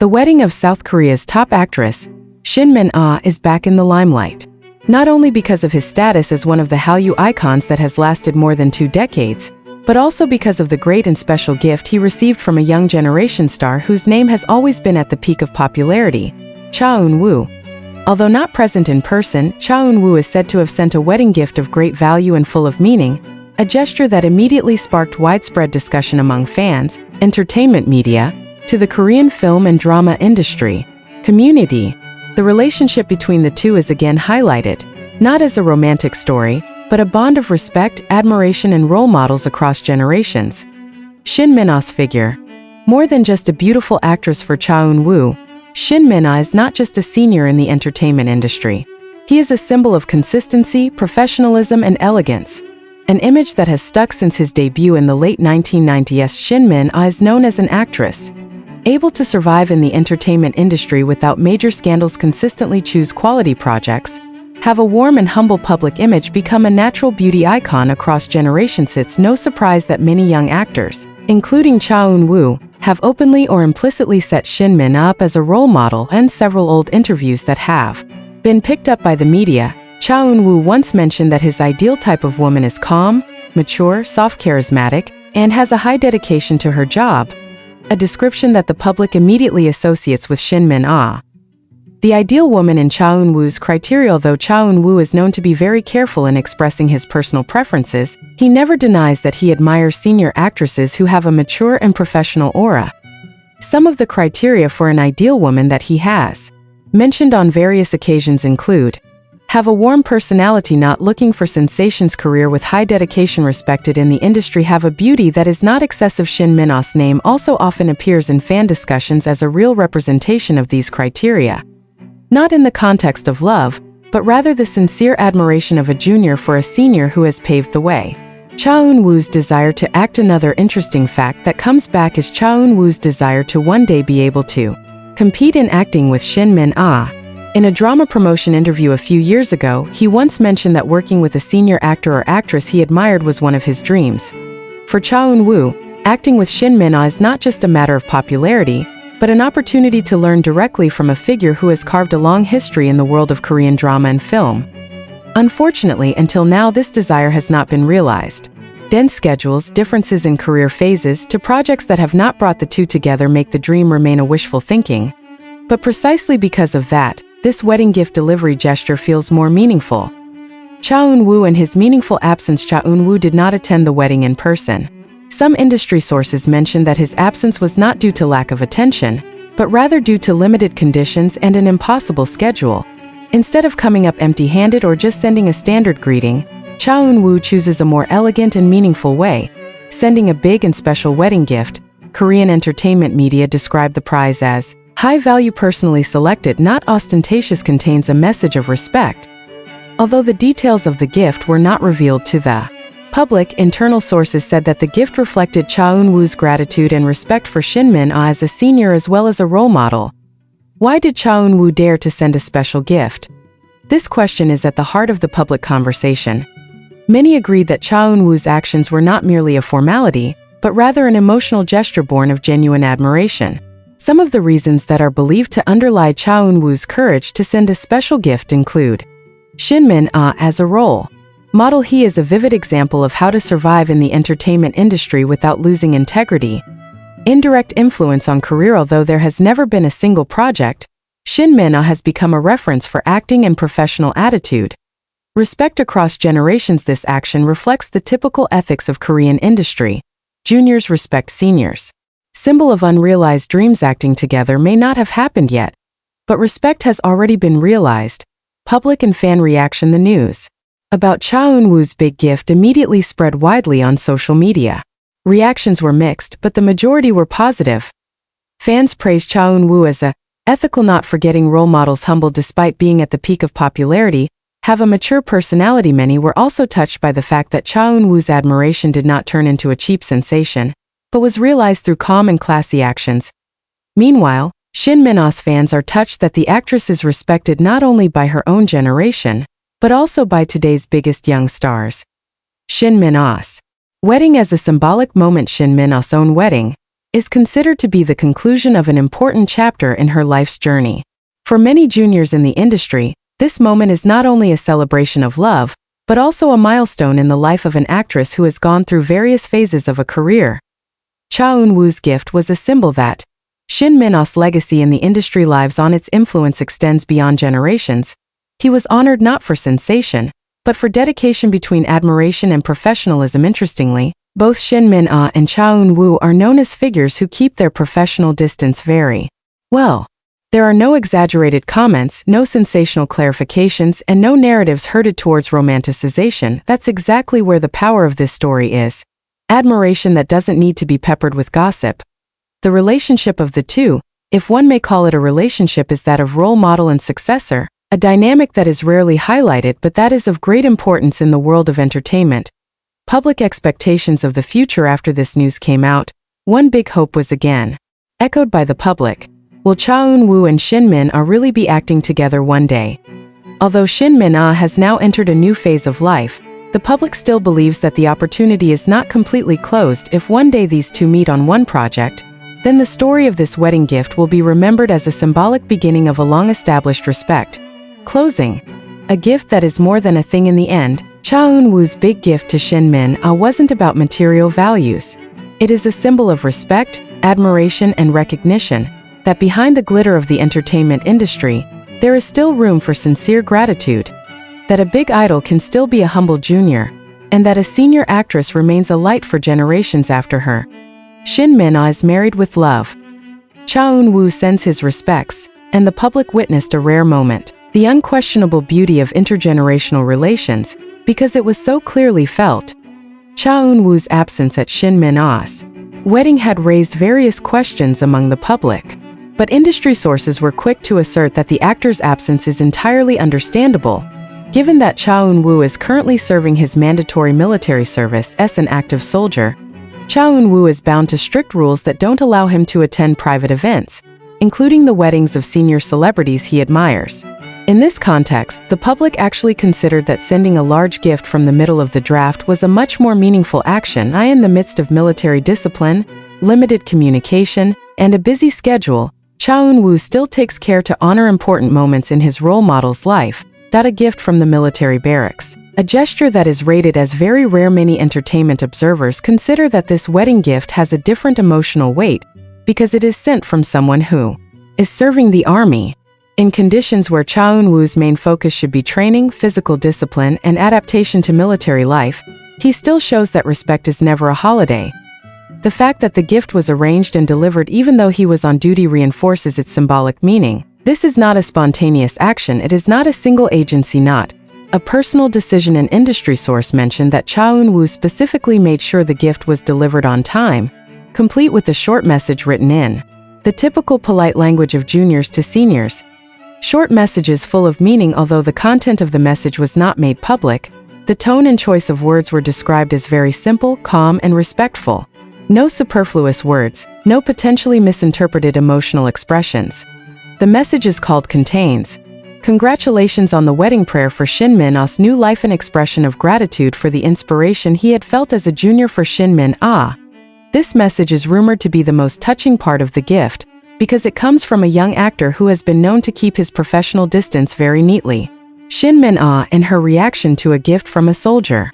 The wedding of South Korea's top actress, Shin Min-ah, is back in the limelight. Not only because of his status as one of the Hallyu icons that has lasted more than 2 decades, but also because of the great and special gift he received from a young generation star whose name has always been at the peak of popularity, Cha Eun-woo. Although not present in person, Cha Eun-woo is said to have sent a wedding gift of great value and full of meaning, a gesture that immediately sparked widespread discussion among fans, entertainment media, to the Korean film and drama industry community. The relationship between the two is again highlighted, not as a romantic story, but a bond of respect, admiration, and role models across generations. Shin Min-ah's figure. More than just a beautiful actress for Cha Eun-woo, Shin Min-ah is not just a senior in the entertainment industry. He is a symbol of consistency, professionalism, and elegance, an image that has stuck since his debut in the late 1990s. Shin Min-ah is known as an actress able to survive in the entertainment industry without major scandals, consistently choose quality projects, have a warm and humble public image, become a natural beauty icon across generations. It's no surprise that many young actors, including Cha Eun-woo, have openly or implicitly set Shin Min-ah up as a role model, and several old interviews that have been picked up by the media. Cha Eun-woo once mentioned that his ideal type of woman is calm, mature, soft, charismatic, and has a high dedication to her job, a description that the public immediately associates with Shin Min-ah. The ideal woman in Cha Eun-woo's criteria. Although Cha Eun-woo is known to be very careful in expressing his personal preferences, he never denies that he admires senior actresses who have a mature and professional aura. Some of the criteria for an ideal woman that he has mentioned on various occasions include: have a warm personality, not looking for sensations, career with high dedication, respected in the industry, have a beauty that is not excessive. Shin Min-ah's name also often appears in fan discussions as a real representation of these criteria. Not in the context of love, but rather the sincere admiration of a junior for a senior who has paved the way. Cha Eun-woo's desire to act. Another interesting fact that comes back is Cha Eun-woo's desire to one day be able to compete in acting with Shin Min-ah. In a drama promotion interview a few years ago, he once mentioned that working with a senior actor or actress he admired was one of his dreams. For Cha Eun-woo, acting with Shin Min-ah is not just a matter of popularity, but an opportunity to learn directly from a figure who has carved a long history in the world of Korean drama and film. Unfortunately, until now, this desire has not been realized. Dense schedules, differences in career phases, to projects that have not brought the two together make the dream remain a wishful thinking. But precisely because of that, this wedding gift delivery gesture feels more meaningful. Cha Eun-woo and his meaningful absence. Cha Eun-woo did not attend the wedding in person. Some industry sources mentioned that his absence was not due to lack of attention, but rather due to limited conditions and an impossible schedule. Instead of coming up empty-handed or just sending a standard greeting, Cha Eun-woo chooses a more elegant and meaningful way, sending a big and special wedding gift. Korean entertainment media described the prize as high value, personally selected, not ostentatious, contains a message of respect. Although the details of the gift were not revealed to the public, internal sources said that the gift reflected Cha Eun-woo's gratitude and respect for Shin Min-ah as a senior as well as a role model. Why did Cha Eun-woo dare to send a special gift? This question is at the heart of the public conversation. Many agreed that Cha Eun-woo's actions were not merely a formality, but rather an emotional gesture born of genuine admiration. Some of the reasons that are believed to underlie Cha Eun-woo's courage to send a special gift include: Shin Min-ah as a role model. He is a vivid example of how to survive in the entertainment industry without losing integrity. Indirect influence on career. Although there has never been a single project, Shin Min-ah has become a reference for acting and professional attitude. Respect across generations. This action reflects the typical ethics of Korean industry. Juniors respect seniors. Symbol of unrealized dreams. Acting together may not have happened yet, but respect has already been realized. Public and fan reaction. The news about Cha Eun-woo's big gift immediately spread widely on social media. Reactions were mixed, but the majority were positive. Fans praised Cha Eun-woo as a ethical, not forgetting role models, humble despite being at the peak of popularity, have a mature personality. Many were also touched by the fact that Cha Eun-woo's admiration did not turn into a cheap sensation, but was realized through calm and classy actions. Meanwhile, Shin Min-ah's fans are touched that the actress is respected not only by her own generation, but also by today's biggest young stars. Shin Min-ah's wedding as a symbolic moment. Shin Min-ah's own wedding is considered to be the conclusion of an important chapter in her life's journey. For many juniors in the industry, this moment is not only a celebration of love, but also a milestone in the life of an actress who has gone through various phases of a career. Cha Eun-woo's gift was a symbol that Shin Min-a's legacy in the industry lives on. Its influence extends beyond generations. He was honored not for sensation, but for dedication between admiration and professionalism. Interestingly, both Shin Min-a and Cha Eun-woo are known as figures who keep their professional distance very well. There are no exaggerated comments, no sensational clarifications, and no narratives herded towards romanticization. That's exactly where the power of this story is. Admiration that doesn't need to be peppered with gossip. The relationship of the two, if one may call it a relationship, is that of role model and successor, a dynamic that is rarely highlighted but that is of great importance in the world of entertainment. Public expectations of the future. After this news came out, one big hope was again echoed by the public. Will Cha Eun-woo and Shin Min-a really be acting together one day? Although Shin Min-a has now entered a new phase of life, the public still believes that the opportunity is not completely closed. If one day these two meet on one project, then the story of this wedding gift will be remembered as a symbolic beginning of a long-established respect. Closing. A gift that is more than a thing in the end. Cha Eun-woo's big gift to Shin Min-a wasn't about material values. It is a symbol of respect, admiration, and recognition that behind the glitter of the entertainment industry, there is still room for sincere gratitude. That a big idol can still be a humble junior, and that a senior actress remains a light for generations after her. Shin Min-a is married with love. Cha Eun-woo sends his respects, and the public witnessed a rare moment. The unquestionable beauty of intergenerational relations, because it was so clearly felt. Cha Eun-woo's absence at Shin Min-a's wedding had raised various questions among the public, but industry sources were quick to assert that the actor's absence is entirely understandable, given that Cha Eun-woo is currently serving his mandatory military service as an active soldier. Cha Eun-woo is bound to strict rules that don't allow him to attend private events, including the weddings of senior celebrities he admires. In this context, the public actually considered that sending a large gift from the middle of the draft was a much more meaningful action. In the midst of military discipline, limited communication, and a busy schedule, Cha Eun-woo still takes care to honor important moments in his role model's life. A gift from the military barracks. A gesture that is rated as very rare. Many entertainment observers consider that this wedding gift has a different emotional weight because it is sent from someone who is serving the army. In conditions where Cha Eun-woo's main focus should be training, physical discipline, and adaptation to military life, he still shows that respect is never a holiday. The fact that the gift was arranged and delivered even though he was on duty reinforces its symbolic meaning. This is not a spontaneous action. It is not a single agency, not a personal decision. An industry source mentioned that Cha Eun-woo specifically made sure the gift was delivered on time, complete with a short message written in the typical polite language of juniors to seniors. Short messages full of meaning. Although the content of the message was not made public, the tone and choice of words were described as very simple, calm, and respectful. No superfluous words, no potentially misinterpreted emotional expressions. The message is called contains congratulations on the wedding, prayer for Shin Min-a's new life, an expression of gratitude for the inspiration he had felt as a junior for Shin Min-a. This message is rumored to be the most touching part of the gift, because it comes from a young actor who has been known to keep his professional distance very neatly. Shin Min-a and her reaction to a gift from a soldier.